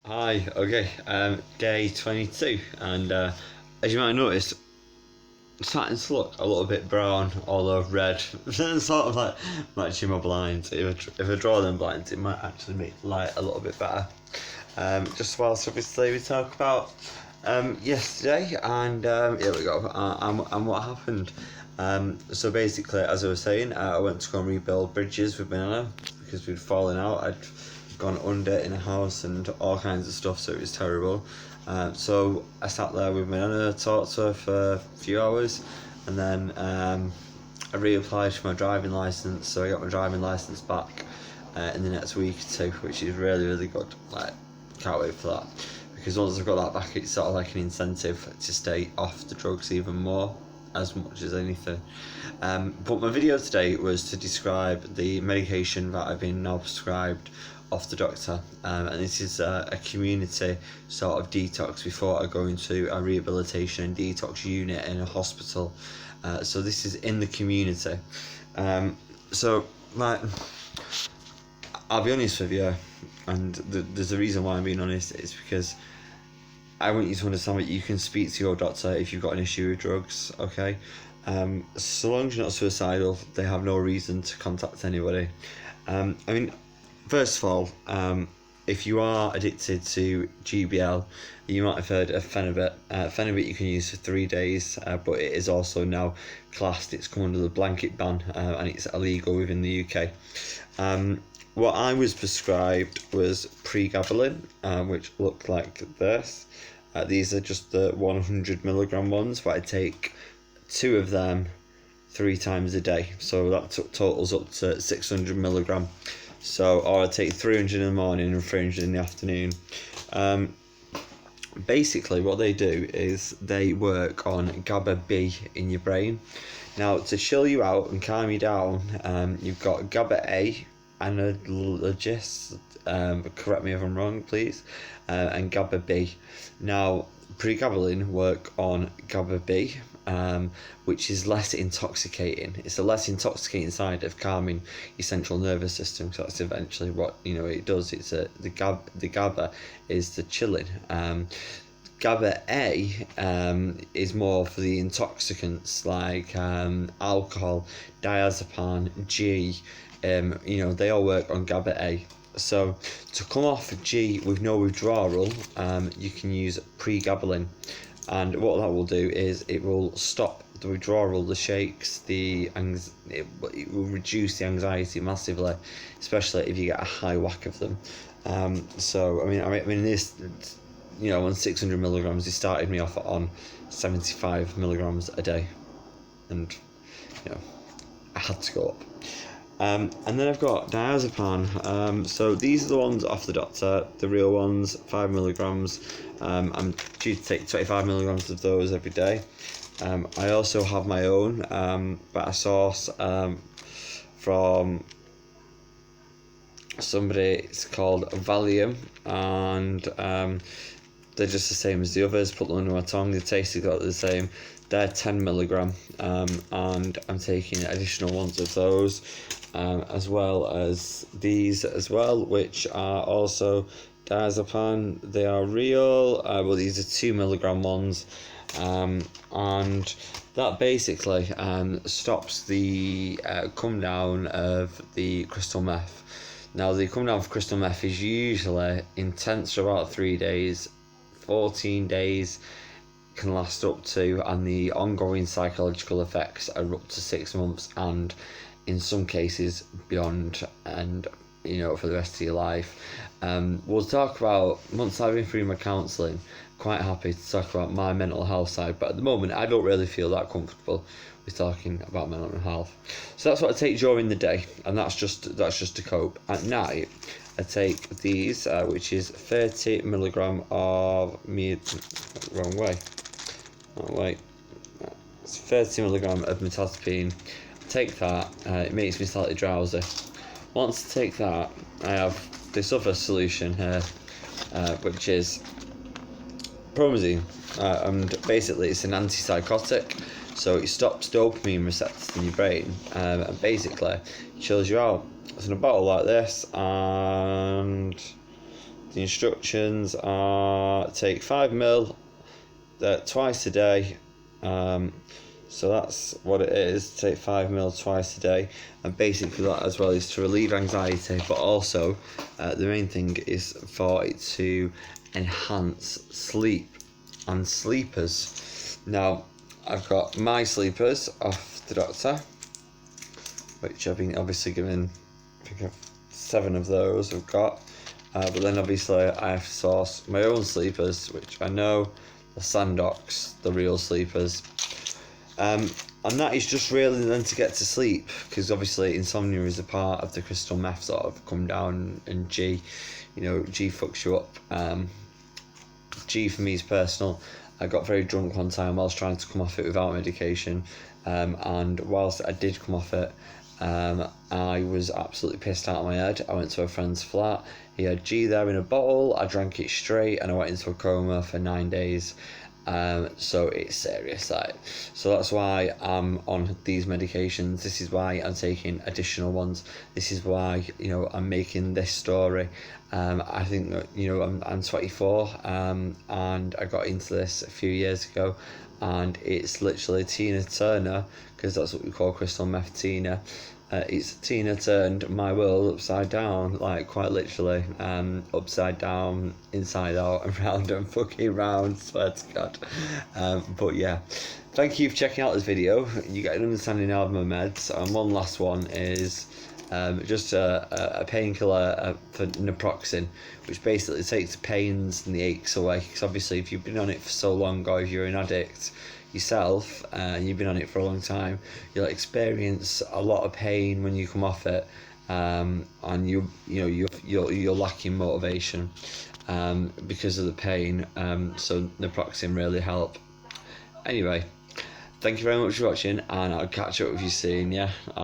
Hi, okay, day 22, and as you might have noticed, it's starting to look a little bit brown, although red, sort of like matching my blinds. If I draw them blinds, it might actually make the light a little bit better. Just whilst obviously we talk about yesterday, and here we go, and what happened. So basically, as I was saying, I went to go and rebuild bridges with Banana because we'd fallen out. I'd gone under in a house and all kinds of stuff, so it was terrible. So I sat there with Banana, talked to her for a few hours, and then I reapplied for my driving license. So I got my driving license back in the next week or two, which is really really good. Like, can't wait for that, because once I've got that back, it's sort of like an incentive to stay off the drugs even more, as much as anything. But my video today was to describe the medication that I've been now prescribed off the doctor, and this is a community sort of detox before I go into a rehabilitation and detox unit in a hospital. So this is in the community. So like, I'll be honest with you, and there's a reason why I'm being honest. It's because I want you to understand that you can speak to your doctor if you've got an issue with drugs, okay? So long as you're not suicidal, they have no reason to contact anybody. I mean, first of all, if you are addicted to GBL, you might have heard of Phenibut. Phenibut you can use for 3 days, but it is also now classed, it's come under the blanket ban, and it's illegal within the UK. What I was prescribed was pregabalin, which looked like this. These are just the 100 milligram ones, but I take 2 of them 3 times a day, so that totals up to 600 milligram. So, or I take 300 in the morning and 300 in the afternoon. Basically, what they do is they work on GABA B in your brain. Now, to chill you out and calm you down, you've got GABA A, analgesics, correct me if I'm wrong, please, and GABA B. Now, pregabalin work on GABA B, which is less intoxicating. It's a less intoxicating side of calming your central nervous system. So that's eventually what it does. It's the GABA is the chilling. GABA A is more for the intoxicants like alcohol, diazepam, G. They all work on GABA A. So to come off G with no withdrawal, you can use pregabalin, and what that will do is it will stop the withdrawal, the shakes, it will reduce the anxiety massively, especially if you get a high whack of them. So I mean this, on 600 milligrams, they started me off on 75 milligrams a day, and I had to go up. And then I've got diazepam. So these are the ones off the doctor, the real ones, 5 milligrams. I'm due to take 25 milligrams of those every day. I also have my own, but I source from somebody. It's called Valium, and they're just the same as the others. Put them under my tongue, they taste exactly the same. They're 10 milligram, and I'm taking additional ones of those, as well as these as well, which are also diazepam. They are real, well, these are 2 milligram ones, and that basically stops the come down of the crystal meth. Now, the come down of crystal meth is usually intense for about 3 days, 14 days can last up to, and the ongoing psychological effects are up to 6 months, and in some cases beyond, and for the rest of your life. We'll talk about, once I've been through my counselling, quite happy to talk about my mental health side, but at the moment I don't really feel that comfortable with talking about my mental health. So that's what I take during the day, and that's just to cope. At night I take these, which is 30 milligram of wrong way. Oh wait, it's 30 milligram of metazapine. Take that, it makes me slightly drowsy. Once I take that, I have this other solution here, which is promazine, and basically it's an antipsychotic, so it stops dopamine receptors in your brain, and basically chills you out. It's in a bottle like this, and The instructions are take 5 ml twice a day. So that's what it is. Take 5 ml twice a day, and basically that as well is to relieve anxiety, but also the main thing is for it to enhance sleep and sleepers. Now I've got my sleepers off the doctor, which I've been obviously given, I think I've 7 of those I've got, but then obviously I have to source my own sleepers, which I know the Sandox, the real sleepers. And that is just really then to get to sleep, because obviously insomnia is a part of the crystal meth sort of come down, and G fucks you up. G for me is personal. I got very drunk one time whilst trying to come off it without medication, and whilst I did come off it, I was absolutely pissed out of my head. I went to a friend's flat. He had G there in a bottle. I drank it straight, and I went into a coma for 9 days. So it's serious, like. So that's why I'm on these medications. This is why I'm taking additional ones. This is why I'm making this story. I think that I'm 24, and I got into this a few years ago, and it's literally Tina Turner, because that's what we call crystal meth, Tina. It's Tina turned my world upside down, like quite literally, upside down, inside out, and round and fucking round, swear to God. But yeah, thank you for checking out this video. You get an understanding now of my meds, and one last one is just a painkiller for naproxen, which basically takes the pains and the aches away, because obviously if you've been on it for so long, or if you're an addict yourself and you've been on it for a long time, you'll experience a lot of pain when you come off it, and you're lacking motivation because of the pain. So naproxen really help. Anyway, thank you very much for watching, and I'll catch up with you soon. Yeah.